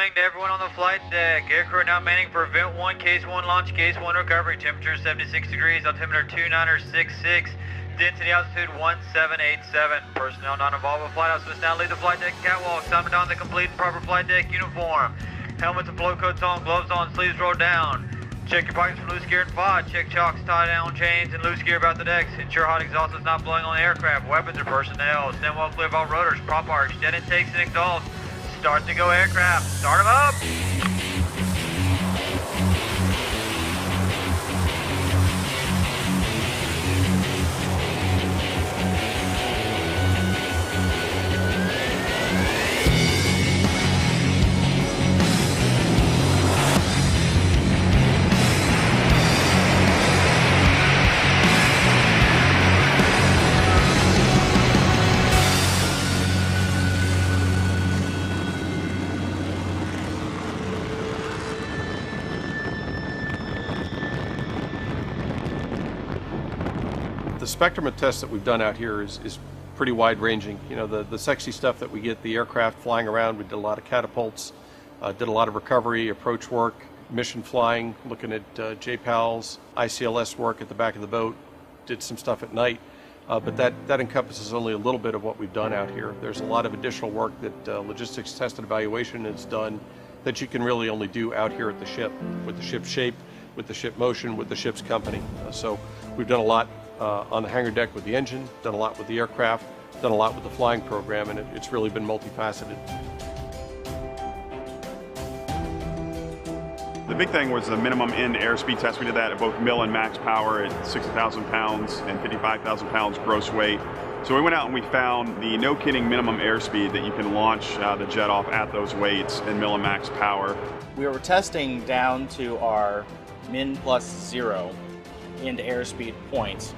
morning to everyone on the flight deck. Aircrew now manning for Event 1, Case 1 launch, Case 1 recovery. Temperature 76 degrees, altimeter 2966, density altitude 1787. Personnel not involved with flight house must now leave the flight deck catwalk. Time to don the complete and proper flight deck uniform. Helmets and flow coats on, gloves on, sleeves rolled down. Check your pockets for loose gear and FOD. Check chocks, tie down chains, and loose gear about the decks. Ensure hot exhaust is not blowing on aircraft, weapons, or personnel. Stand well clear of all rotors, prop arcs, jet intakes, and exhausts. Start to go aircraft. Start them up. The spectrum of tests that we've done out here is pretty wide-ranging. You know, the sexy stuff that we get, the aircraft flying around, we did a lot of catapults, did a lot of recovery, approach work, mission flying, looking at JPALs, ICLS work at the back of the boat, did some stuff at night. But that encompasses only a little bit of what we've done out here. There's a lot of additional work that logistics test and evaluation has done that you can really only do out here at the ship, with the ship's shape, with the ship motion, with the ship's company. So we've done a lot on the hangar deck with the engine, done a lot with the aircraft, done a lot with the flying program, and it's really been multifaceted. The big thing was the minimum end airspeed test. We did that at both mil and max power at 60,000 pounds and 55,000 pounds gross weight. So we went out and we found the no kidding minimum airspeed that you can launch the jet off at those weights in mil and max power. We were testing down to our min plus 0 end airspeed points.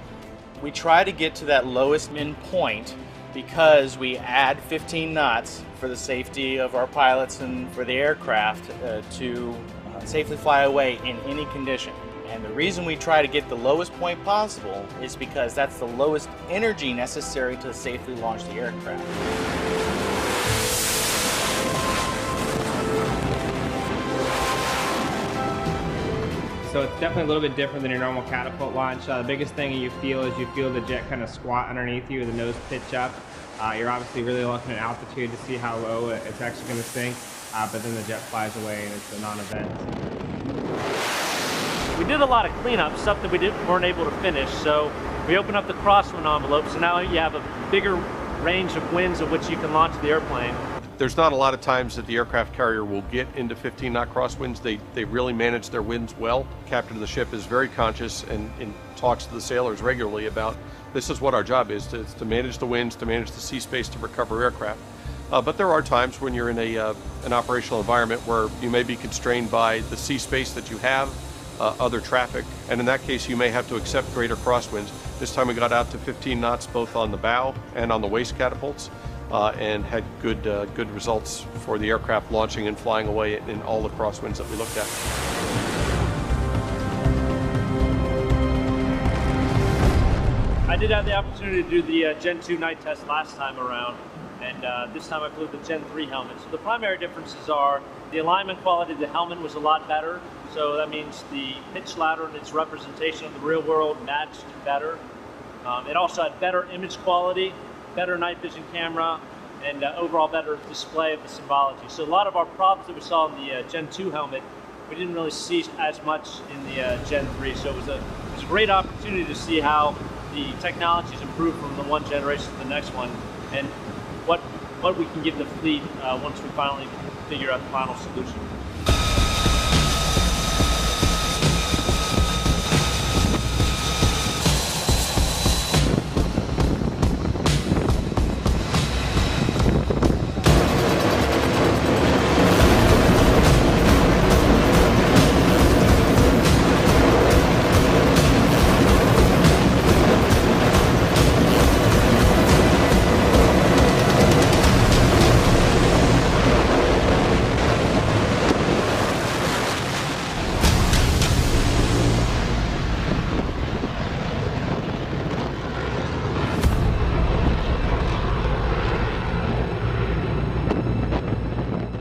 We try to get to that lowest min point because we add 15 knots for the safety of our pilots and for the aircraft to safely fly away in any condition. And the reason we try to get the lowest point possible is because that's the lowest energy necessary to safely launch the aircraft. So it's definitely a little bit different than your normal catapult launch. The biggest thing you feel is you feel the jet kind of squat underneath you, the nose pitch up. You're obviously really looking at altitude to see how low it's actually going to sink, but then the jet flies away and it's a non-event. We did a lot of cleanup, stuff that we weren't able to finish, so we opened up the crosswind envelope, so now you have a bigger range of winds at which you can launch the airplane. There's not a lot of times that the aircraft carrier will get into 15-knot crosswinds. They really manage their winds well. The captain of the ship is very conscious and talks to the sailors regularly about this is what our job is, to manage the winds, to manage the sea space, to recover aircraft. But there are times when you're in an operational environment where you may be constrained by the sea space that you have, other traffic, and in that case you may have to accept greater crosswinds. This time we got out to 15 knots both on the bow and on the waist catapults. And had good results for the aircraft launching and flying away in all the crosswinds that we looked at. I did have the opportunity to do the Gen 2 night test last time around, and this time I flew the Gen 3 helmet. So the primary differences are the alignment quality of the helmet was a lot better, so that means the pitch ladder and its representation of the real world matched better. It also had better image quality, better night vision camera, and overall better display of the symbology. So a lot of our problems that we saw in the Gen 2 helmet, we didn't really see as much in the Gen 3. So it was a great opportunity to see how the technology's improved from the one generation to the next one, and what we can give the fleet once we finally figure out the final solution.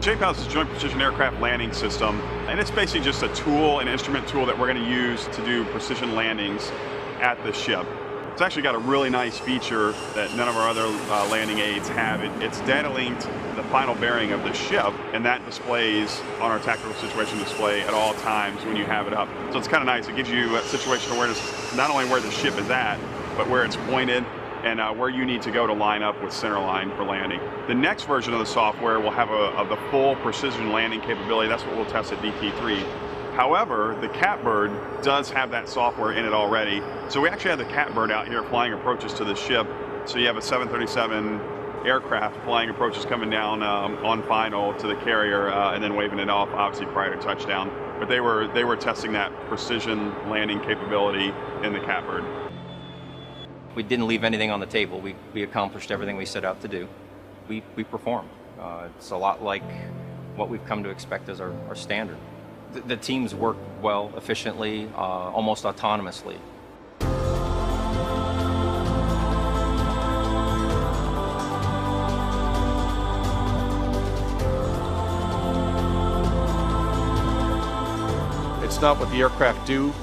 JPAL is a Joint Precision Aircraft Landing System, and it's basically just a tool, an instrument tool that we're going to use to do precision landings at the ship. It's actually got a really nice feature that none of our other landing aids have. It's data linked the final bearing of the ship, and that displays on our tactical situation display at all times when you have it up. So it's kind of nice. It gives you a situational awareness, not only where the ship is at, but where it's pointed and where you need to go to line up with centerline for landing. The next version of the software will have the full precision landing capability. That's what we'll test at DT3. However, the Catbird does have that software in it already. So we actually have the Catbird out here flying approaches to the ship. So you have a 737 aircraft flying approaches coming down on final to the carrier and then waving it off, obviously prior to touchdown. But they were testing that precision landing capability in the Catbird. We didn't leave anything on the table. We accomplished everything we set out to do. We performed. It's a lot like what we've come to expect as our standard. The teams work well, efficiently, almost autonomously. It's not what the aircraft do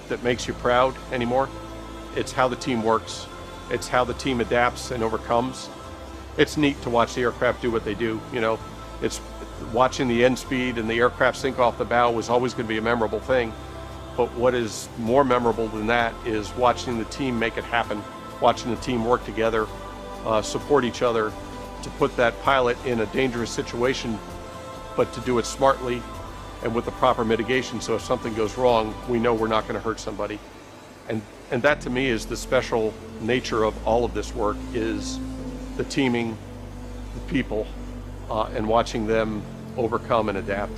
that makes you proud anymore. It's how the team works. It's how the team adapts and overcomes. It's neat to watch the aircraft do what they do. You know, it's watching the end speed and the aircraft sink off the bow was always going to be a memorable thing. But what is more memorable than that is watching the team make it happen, watching the team work together, support each other to put that pilot in a dangerous situation, but to do it smartly and with the proper mitigation. So if something goes wrong, we know we're not going to hurt somebody. And that to me is the special nature of all of this work, is the teaming, the people, and watching them overcome and adapt.